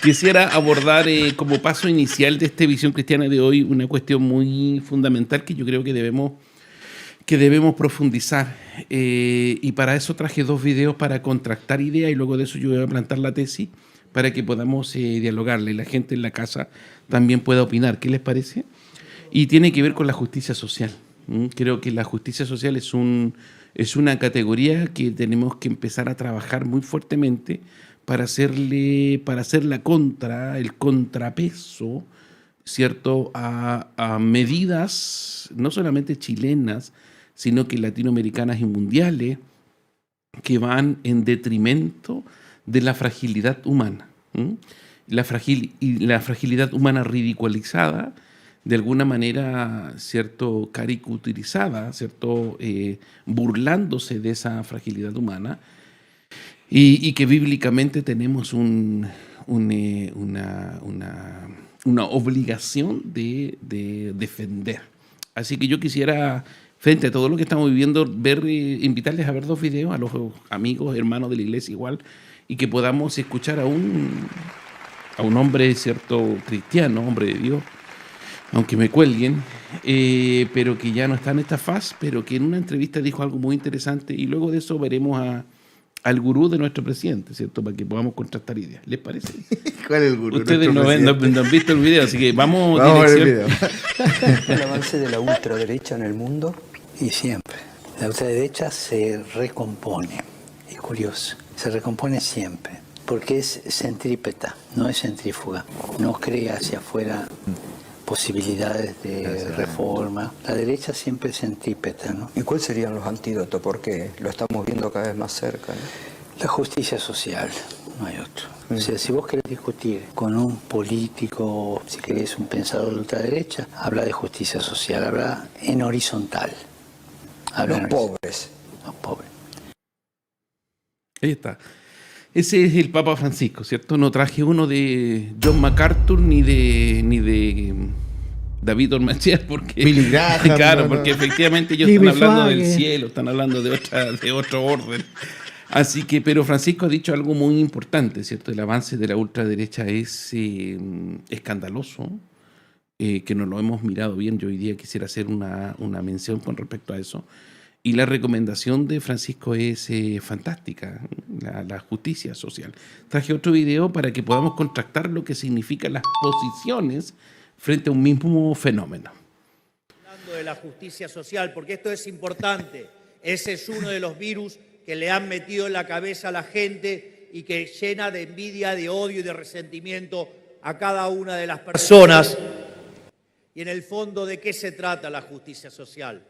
Quisiera abordar como paso inicial de esta visión cristiana de hoy una cuestión muy fundamental que yo creo que debemos profundizar. Y para eso traje 2 videos para contrastar ideas y luego de eso yo voy a plantear la tesis para que podamos dialogarle y la gente en la casa también pueda opinar. ¿Qué les parece? Y tiene que ver con la justicia social. Creo que la justicia social es una categoría que tenemos que empezar a trabajar muy fuertemente para hacer el contrapeso, ¿cierto?, a medidas no solamente chilenas, sino que latinoamericanas y mundiales, que van en detrimento de la fragilidad humana. La fragilidad humana ridiculizada, de alguna manera, ¿cierto?, caricaturizada, ¿cierto?, burlándose de esa fragilidad humana, y que bíblicamente tenemos una obligación de defender. Así que yo quisiera, frente a todo lo que estamos viviendo, invitarles a ver 2 videos a los amigos, hermanos de la iglesia igual, y que podamos escuchar a un hombre, ¿cierto?, cristiano, hombre de Dios, aunque me cuelguen, pero que ya no está en esta faz, pero que en una entrevista dijo algo muy interesante, y luego de eso veremos al gurú de nuestro presidente, ¿cierto?, para que podamos contrastar ideas. ¿Les parece? ¿Cuál es el gurú? Ustedes no han visto el video, así que vamos a ver el video. El avance de la ultraderecha en el mundo, y siempre. La ultraderecha se recompone. Es curioso. Se recompone siempre. Porque es centrípeta, no es centrífuga. No crea hacia afuera posibilidades de reforma. La derecha siempre es centrípeta, ¿no? ¿Y cuáles serían los antídotos? Porque lo estamos viendo cada vez más cerca, ¿no? La justicia social, no hay otro. O sea, si vos querés discutir con un político, si querés un pensador de ultraderecha, habla de justicia social, habla en horizontal. Los pobres. Los pobres. Ahí está. Ese es el Papa Francisco, ¿cierto? No traje uno de John MacArthur ni de David Ormachea, porque Billy Graham, claro, porque efectivamente ellos están hablando del cielo, están hablando de otro orden. Así que, pero Francisco ha dicho algo muy importante, ¿cierto? El avance de la ultraderecha es escandaloso, que no lo hemos mirado bien. Yo hoy día quisiera hacer una mención con respecto a eso. Y la recomendación de Francisco es fantástica, la justicia social. Traje otro video para que podamos contrastar lo que significan las posiciones frente a un mismo fenómeno. Hablando de la justicia social, porque esto es importante. Ese es uno de los virus que le han metido en la cabeza a la gente y que llena de envidia, de odio y de resentimiento a cada una de las personas. Y en el fondo, ¿de qué se trata la justicia social?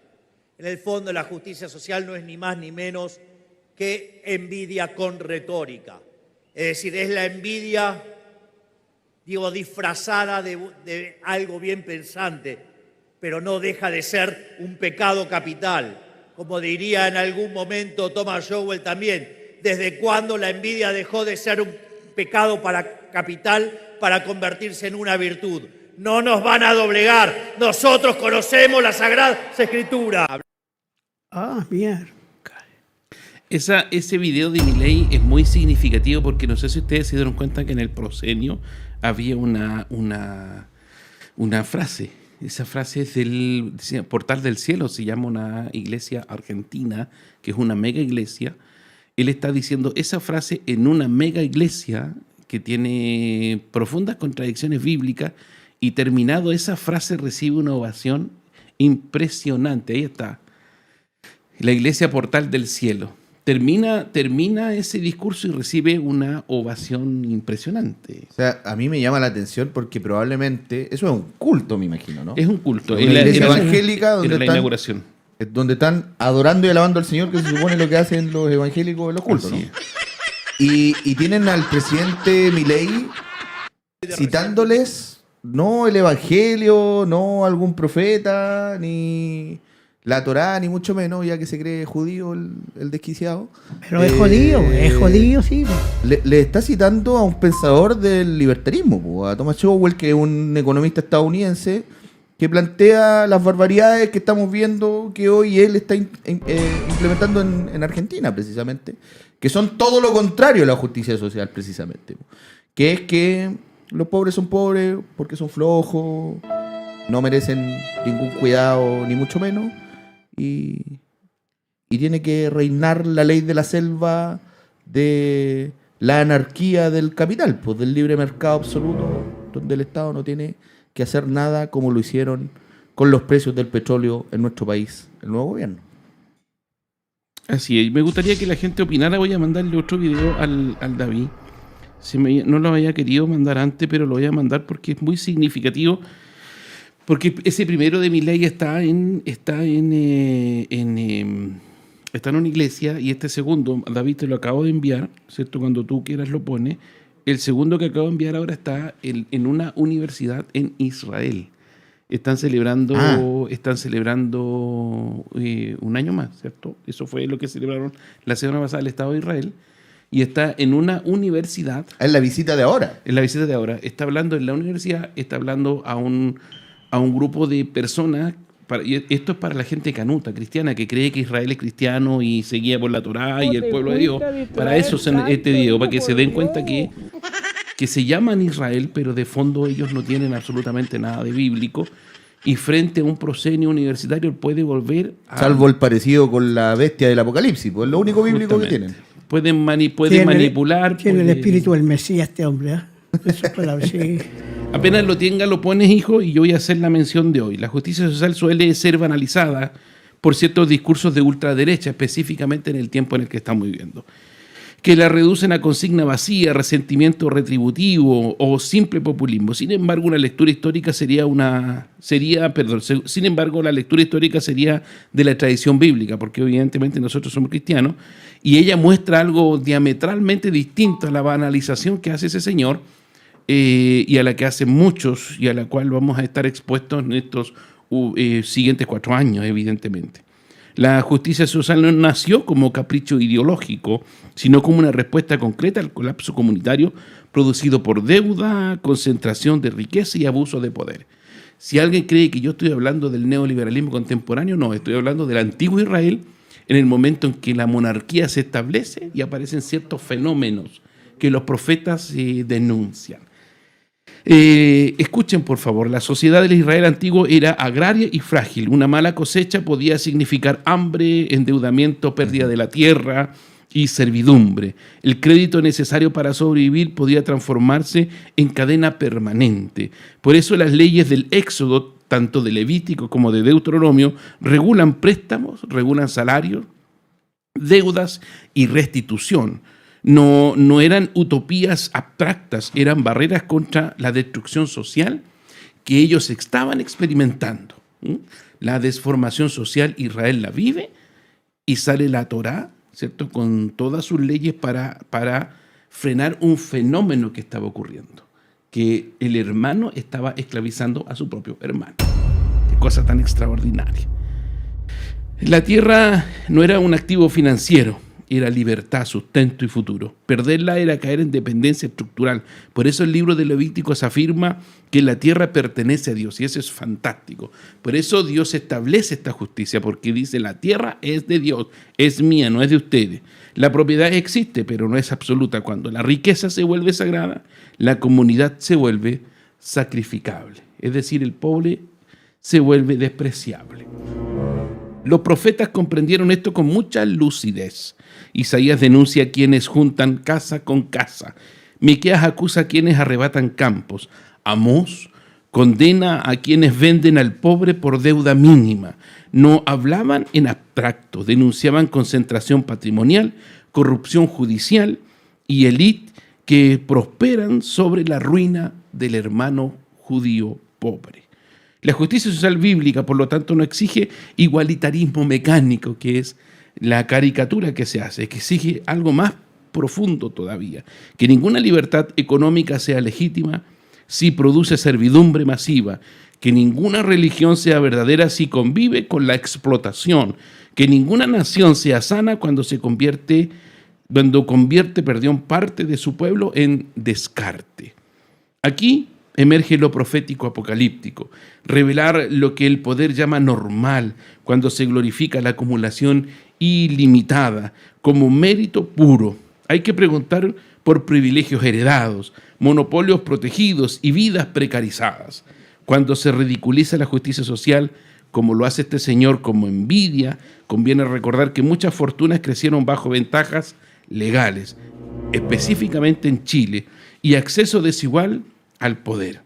En el fondo, la justicia social no es ni más ni menos que envidia con retórica. Es decir, es la envidia, disfrazada de algo bien pensante, pero no deja de ser un pecado capital. Como diría en algún momento Thomas Sowell también, ¿desde cuándo la envidia dejó de ser un pecado capital para convertirse en una virtud? No nos van a doblegar. Nosotros conocemos las Sagradas Escrituras. Mierda. Ese video de Milei es muy significativo porque no sé si ustedes se dieron cuenta que en el proscenio había una frase. Esa frase es del Portal del Cielo, se llama una iglesia argentina, que es una mega iglesia. Él está diciendo esa frase en una mega iglesia que tiene profundas contradicciones bíblicas, y terminado esa frase recibe una ovación impresionante. Ahí está. La iglesia Portal del Cielo. Termina ese discurso y recibe una ovación impresionante. O sea, a mí me llama la atención porque probablemente... Eso es un culto, me imagino, ¿no? Es un culto. Una iglesia evangélica donde la inauguración. Donde están adorando y alabando al Señor, que se supone lo que hacen los evangélicos en los cultos, ¿no? Y tienen al presidente Milei citándoles no el evangelio, no algún profeta, ni la Torá, ni mucho menos, ya que se cree judío el desquiciado. Pero es jodido, sí. Le está citando a un pensador del libertarismo, a Thomas Sowell, que es un economista estadounidense, que plantea las barbaridades que estamos viendo que hoy él está implementando en Argentina, precisamente, que son todo lo contrario a la justicia social, precisamente. que es que los pobres son pobres porque son flojos, no merecen ningún cuidado, ni mucho menos, y tiene que reinar la ley de la selva de la anarquía del capital, pues del libre mercado absoluto, donde el Estado no tiene que hacer nada como lo hicieron con los precios del petróleo en nuestro país, el nuevo gobierno. Así es. Me gustaría que la gente opinara. Voy a mandarle otro video al David. No lo había querido mandar antes, pero lo voy a mandar porque es muy significativo. Porque ese primero de Milei está en una iglesia, y este segundo, David, te lo acabo de enviar, ¿cierto? Cuando tú quieras lo pones. El segundo que acabo de enviar ahora está en una universidad en Israel. Están celebrando un año más, ¿cierto? Eso fue lo que celebraron la semana pasada el Estado de Israel. Y está en una universidad. Es la visita de ahora. En la visita de ahora. Está hablando en la universidad, está hablando a un grupo de personas. Y esto es para la gente canuta, cristiana, que cree que Israel es cristiano y se guía por la Torá y el pueblo de Dios. Para eso es este video, para que se den cuenta que se llaman Israel, pero de fondo ellos no tienen absolutamente nada de bíblico. Y frente a un proscenio universitario puede volver a... Salvo el parecido con la bestia del Apocalipsis, pues es lo único bíblico que tienen. Pueden manipular. Tiene el espíritu del Mesías este hombre, ¿eh? Eso es palabra, sí. Apenas lo tenga, lo pones, hijo, y yo voy a hacer la mención de hoy. La justicia social suele ser banalizada por ciertos discursos de ultraderecha, específicamente en el tiempo en el que estamos viviendo, que la reducen a consigna vacía, resentimiento retributivo o simple populismo. Sin embargo, la lectura histórica sería de la tradición bíblica, porque evidentemente nosotros somos cristianos, y ella muestra algo diametralmente distinto a la banalización que hace ese señor, y a la que hacen muchos, y a la cual vamos a estar expuestos en estos siguientes 4 años, evidentemente. La justicia social no nació como capricho ideológico, sino como una respuesta concreta al colapso comunitario producido por deuda, concentración de riqueza y abuso de poder. Si alguien cree que yo estoy hablando del neoliberalismo contemporáneo, no, estoy hablando del antiguo Israel, en el momento en que la monarquía se establece y aparecen ciertos fenómenos que los profetas denuncian. Escuchen, por favor, la sociedad del Israel antiguo era agraria y frágil. Una mala cosecha podía significar hambre, endeudamiento, pérdida de la tierra y servidumbre. El crédito necesario para sobrevivir podía transformarse en cadena permanente. Por eso las leyes del Éxodo, tanto de Levítico como de Deuteronomio, regulan préstamos, regulan salarios, deudas y restitución. No eran utopías abstractas, eran barreras contra la destrucción social que ellos estaban experimentando. La desformación social, Israel la vive, y sale la Torá, ¿cierto?, con todas sus leyes para frenar un fenómeno que estaba ocurriendo, que el hermano estaba esclavizando a su propio hermano. Qué cosa tan extraordinaria. La tierra no era un activo financiero, era libertad, sustento y futuro. Perderla era caer en dependencia estructural. Por eso el libro de Levíticos afirma que la tierra pertenece a Dios, y eso es fantástico. Por eso Dios establece esta justicia, porque dice: la tierra es de Dios, es mía, no es de ustedes. La propiedad existe, pero no es absoluta. Cuando la riqueza se vuelve sagrada, la comunidad se vuelve sacrificable. Es decir, el pobre se vuelve despreciable. Los profetas comprendieron esto con mucha lucidez. Isaías denuncia a quienes juntan casa con casa. Miqueas acusa a quienes arrebatan campos. Amós condena a quienes venden al pobre por deuda mínima. No hablaban en abstracto, denunciaban concentración patrimonial, corrupción judicial y élite que prosperan sobre la ruina del hermano judío pobre. La justicia social bíblica, por lo tanto, no exige igualitarismo mecánico, que es la caricatura que se hace, que exige algo más profundo todavía, que ninguna libertad económica sea legítima si produce servidumbre masiva, que ninguna religión sea verdadera si convive con la explotación, que ninguna nación sea sana cuando convierte parte de su pueblo en descarte. Aquí emerge lo profético apocalíptico, revelar lo que el poder llama normal, cuando se glorifica la acumulación ilimitada como mérito puro. Hay que preguntar por privilegios heredados, monopolios protegidos y vidas precarizadas. Cuando se ridiculiza la justicia social, como lo hace este señor, como envidia, conviene recordar que muchas fortunas crecieron bajo ventajas legales, específicamente en Chile, y acceso desigual al poder.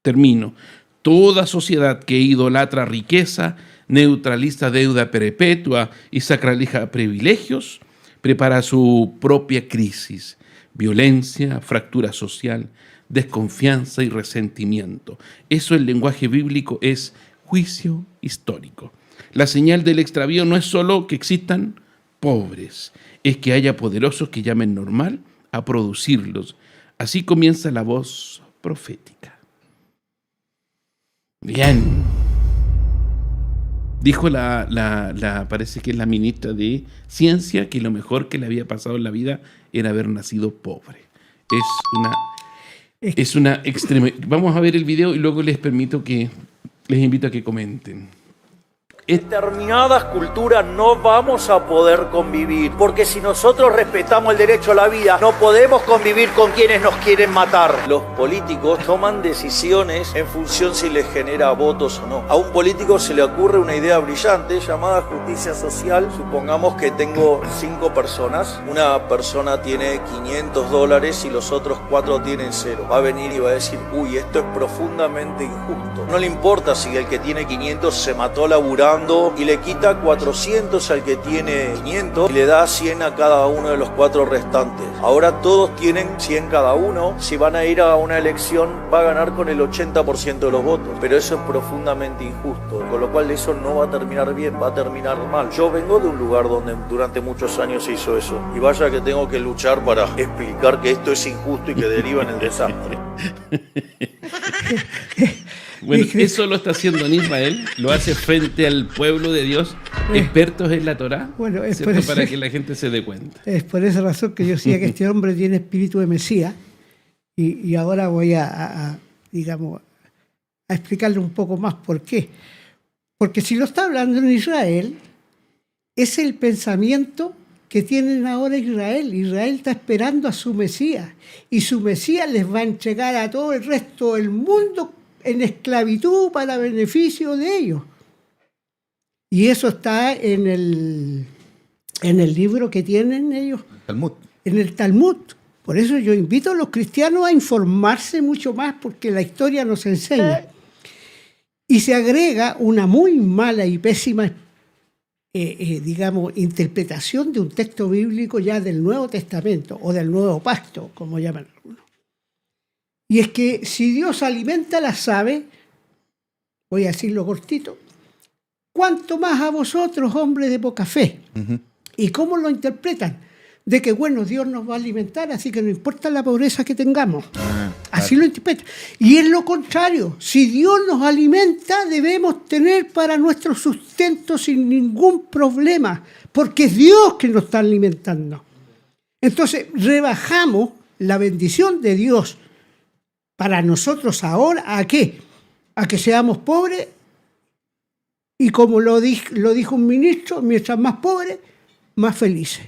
Termino. Toda sociedad que idolatra riqueza, neutraliza deuda perpetua y sacraliza privilegios, prepara su propia crisis, violencia, fractura social, desconfianza y resentimiento. Eso en lenguaje bíblico es juicio histórico. La señal del extravío no es solo que existan pobres, es que haya poderosos que llamen normal a producirlos. Así comienza la voz profética. Bien. Dijo parece que es la ministra de Ciencia, que lo mejor que le había pasado en la vida era haber nacido pobre. Es una extrema. Vamos a ver el video y luego les invito a que comenten. Determinadas culturas no vamos a poder convivir, porque si nosotros respetamos el derecho a la vida, no podemos convivir con quienes nos quieren matar. Los políticos toman decisiones en función si les genera votos o no. A un político se le ocurre una idea brillante llamada justicia social. Supongamos que tengo 5 personas, una persona tiene $500 y los otros 4 tienen 0. Va a venir y va a decir, uy, esto es profundamente injusto. No le importa si el que tiene 500 se mató laburando y le quita 400 al que tiene 500 y le da 100 a cada uno de los 4 restantes. Ahora todos tienen 100 cada uno. Si van a ir a una elección, va a ganar con el 80% de los votos. Pero eso es profundamente injusto, con lo cual eso no va a terminar bien, va a terminar mal. Yo vengo de un lugar donde durante muchos años se hizo eso. Y vaya que tengo que luchar para explicar que esto es injusto y que deriva en el desastre. Bueno, eso lo está haciendo en Israel, lo hace frente al pueblo de Dios, expertos en la Torá, bueno, para que la gente se dé cuenta. Es por esa razón que yo decía que este hombre tiene espíritu de Mesías, y ahora voy digamos, a explicarle un poco más por qué. Porque si lo está hablando en Israel, es el pensamiento que tienen ahora Israel. Israel está esperando a su Mesías, y su Mesías les va a entregar a todo el resto del mundo en esclavitud para beneficio de ellos. Y eso está en el libro que tienen ellos, Talmud. en el Talmud. Por eso yo invito a los cristianos a informarse mucho más, porque la historia nos enseña. Y se agrega una muy mala y pésima digamos, interpretación de un texto bíblico ya del Nuevo Testamento o del Nuevo Pacto, como llaman algunos. Y es que si Dios alimenta las aves, voy a decirlo cortito, ¿cuánto más a vosotros, hombres de poca fe? Uh-huh. ¿Y cómo lo interpretan? De que, bueno, Dios nos va a alimentar, así que no importa la pobreza que tengamos. Así lo interpretan. Y es lo contrario. Si Dios nos alimenta, debemos tener para nuestro sustento sin ningún problema, porque es Dios que nos está alimentando. Entonces, rebajamos la bendición de Dios para nosotros ahora, ¿a qué? A que seamos pobres, y como lo dijo un ministro, mientras más pobres, más felices.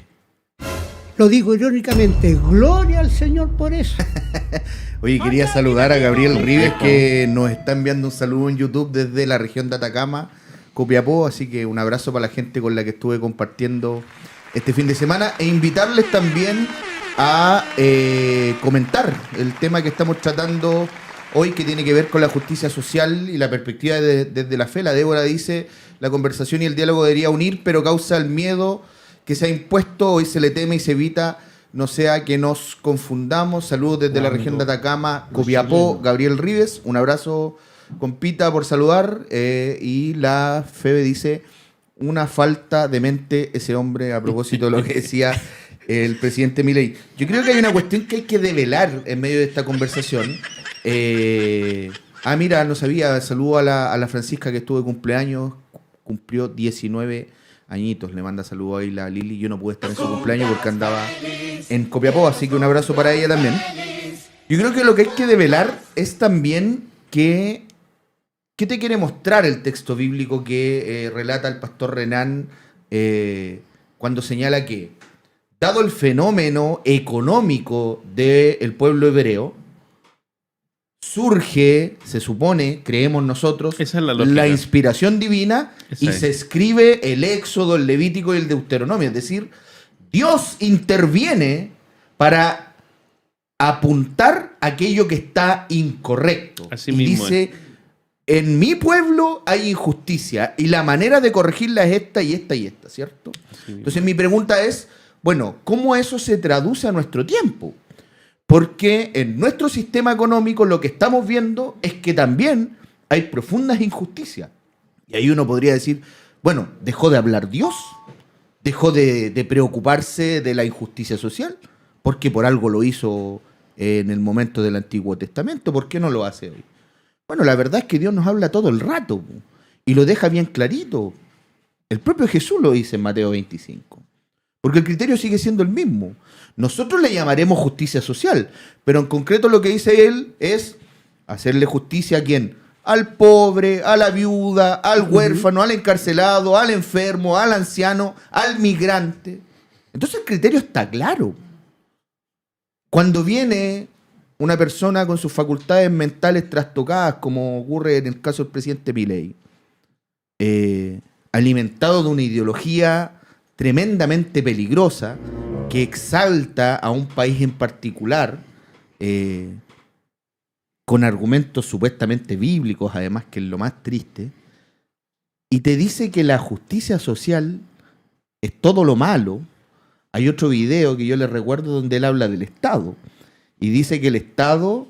Lo digo irónicamente, gloria al Señor por eso. Oye, quería saludar a Gabriel Rives, que nos está enviando un saludo en YouTube desde la región de Atacama, Copiapó, así que un abrazo para la gente con la que estuve compartiendo este fin de semana, e invitarles también a comentar el tema que estamos tratando hoy, que tiene que ver con la justicia social y la perspectiva desde la fe. La Débora dice, la conversación y el diálogo debería unir, pero causa el miedo que se ha impuesto, hoy se le teme y se evita, no sea que nos confundamos. Saludos desde la región de Atacama, Copiapó, Gabriel Rives, un abrazo, compita, por saludar. Y la Febe dice, una falta de mente ese hombre, a propósito de lo que decía el presidente Milei. Yo creo que hay una cuestión que hay que develar en medio de esta conversación. Mira, no sabía, saludo a la Francisca, que estuvo de cumpleaños, cumplió 19 añitos, le manda saludos ahí la Lili. Yo no pude estar en su cumpleaños porque andaba en Copiapó, así que un abrazo para ella también. Yo creo que lo que hay que develar es también qué te quiere mostrar el texto bíblico que relata el pastor Renán cuando señala que dado el fenómeno económico del pueblo hebreo, surge, se supone, creemos nosotros, Esa es la lógica. inspiración divina Esa y es. se escribe el Éxodo, el Levítico y el Deuteronomio. Es decir, Dios interviene para apuntar aquello que está incorrecto. Así y mismo dice, en mi pueblo hay injusticia y la manera de corregirla es esta y esta y esta, ¿cierto? Entonces mi pregunta es, bueno, ¿cómo eso se traduce a nuestro tiempo? Porque en nuestro sistema económico lo que estamos viendo es que también hay profundas injusticias. Y ahí uno podría decir, bueno, ¿dejó de hablar Dios? ¿Dejó de preocuparse de la injusticia social? Porque por algo lo hizo en el momento del Antiguo Testamento. ¿Por qué no lo hace hoy? Bueno, la verdad es que Dios nos habla todo el rato po, y lo deja bien clarito. El propio Jesús lo dice en Mateo 25. Porque el criterio sigue siendo el mismo. Nosotros le llamaremos justicia social, pero en concreto lo que dice él es hacerle justicia a quién? Al pobre, a la viuda, al huérfano, al encarcelado, al enfermo, al anciano, al migrante. Entonces el criterio está claro. Cuando viene una persona con sus facultades mentales trastocadas, como ocurre en el caso del presidente Milei, alimentado de una ideología tremendamente peligrosa que exalta a un país en particular con argumentos supuestamente bíblicos, además, que es lo más triste, y te dice que la justicia social es todo lo malo. Hay otro video que yo le recuerdo donde él habla del Estado y dice que el Estado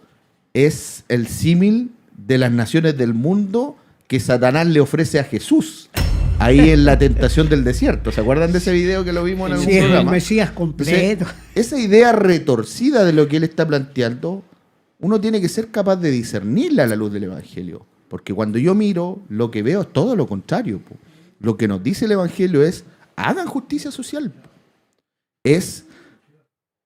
es el símil de las naciones del mundo que Satanás le ofrece a Jesús ahí en la tentación del desierto. ¿Se acuerdan de ese video que lo vimos en algún Sí, es el programa? Mesías completo. Entonces, esa idea retorcida de lo que él está planteando, uno tiene que ser capaz de discernirla a la luz del Evangelio. Porque cuando yo miro, lo que veo es todo lo contrario. Po. Lo que nos dice el Evangelio es, hagan justicia social. Es,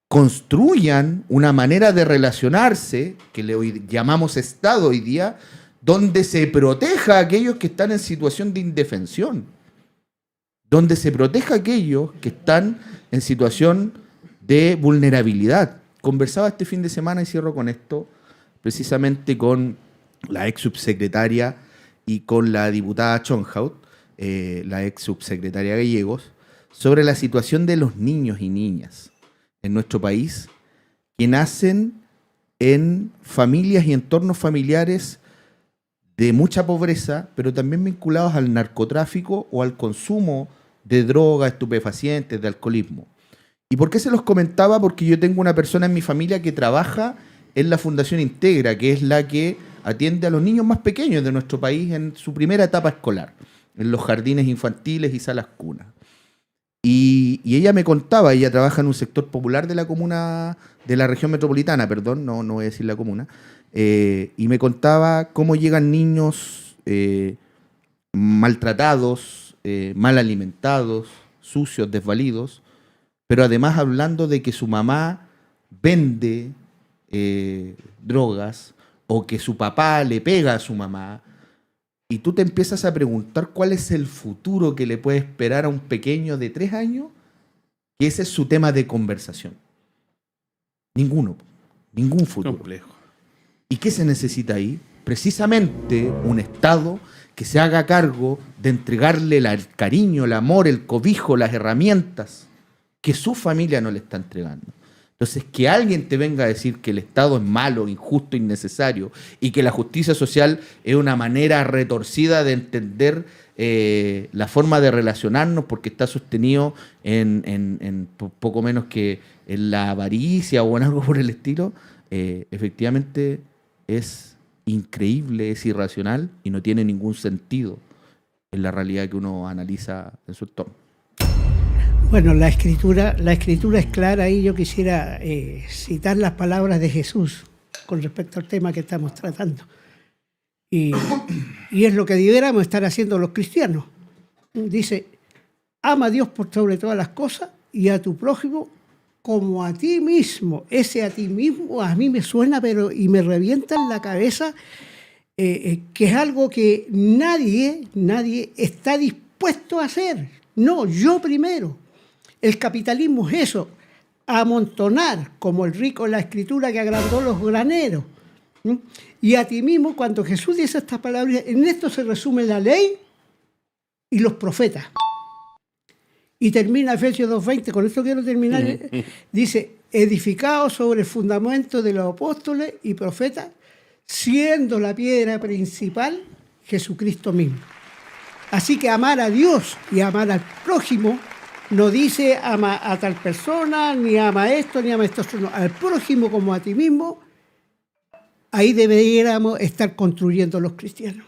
construyan una manera de relacionarse, que le llamamos Estado hoy día, donde se proteja a aquellos que están en situación de indefensión, donde se proteja a aquellos que están en situación de vulnerabilidad. Conversaba este fin de semana, y cierro con esto, precisamente con la ex subsecretaria y con la diputada Chonhaut, la ex subsecretaria Gallegos, sobre la situación de los niños y niñas en nuestro país que nacen en familias y entornos familiares de mucha pobreza, pero también vinculados al narcotráfico o al consumo de drogas, estupefacientes, de alcoholismo. ¿Y por qué se los comentaba? Porque yo tengo una persona en mi familia que trabaja en la Fundación Integra, que es la que atiende a los niños más pequeños de nuestro país en su primera etapa escolar, en los jardines infantiles y salas cunas. Y ella me contaba, ella trabaja en un sector popular de la comuna, de la región metropolitana, perdón, no voy a decir la comuna, y me contaba cómo llegan niños maltratados, mal alimentados, sucios, desvalidos, pero además hablando de que su mamá vende drogas o que su papá le pega a su mamá. Y tú te empiezas a preguntar cuál es el futuro que le puede esperar a un pequeño de 3 años, que ese es su tema de conversación. Ninguno, ningún futuro. Complejo. ¿Y qué se necesita ahí? Precisamente un Estado que se haga cargo de entregarle el cariño, el amor, el cobijo, las herramientas que su familia no le está entregando. Entonces, que alguien te venga a decir que el Estado es malo, injusto, innecesario y que la justicia social es una manera retorcida de entender la forma de relacionarnos porque está sostenido en poco menos que en la avaricia o en algo por el estilo, efectivamente es increíble, es irracional y no tiene ningún sentido en la realidad que uno analiza en su entorno. Bueno, la escritura es clara y yo quisiera citar las palabras de Jesús con respecto al tema que estamos tratando. Y es lo que debiéramos estar haciendo los cristianos. Dice, ama a Dios por sobre todas las cosas y a tu prójimo como a ti mismo. Ese a ti mismo a mí me suena y me revienta en la cabeza que es algo que nadie está dispuesto a hacer. No, yo primero. El capitalismo es eso, amontonar, como el rico en la Escritura que agrandó los graneros. ¿No? Y a ti mismo, cuando Jesús dice estas palabras, en esto se resume la ley y los profetas. Y termina Efesios 2:20, con esto quiero terminar, dice, edificados sobre el fundamento de los apóstoles y profetas, siendo la piedra principal Jesucristo mismo. Así que amar a Dios y amar al prójimo no dice ama a tal persona, ni ama esto, ni ama esto, no, al prójimo como a ti mismo. Ahí deberíamos estar construyendo los cristianos.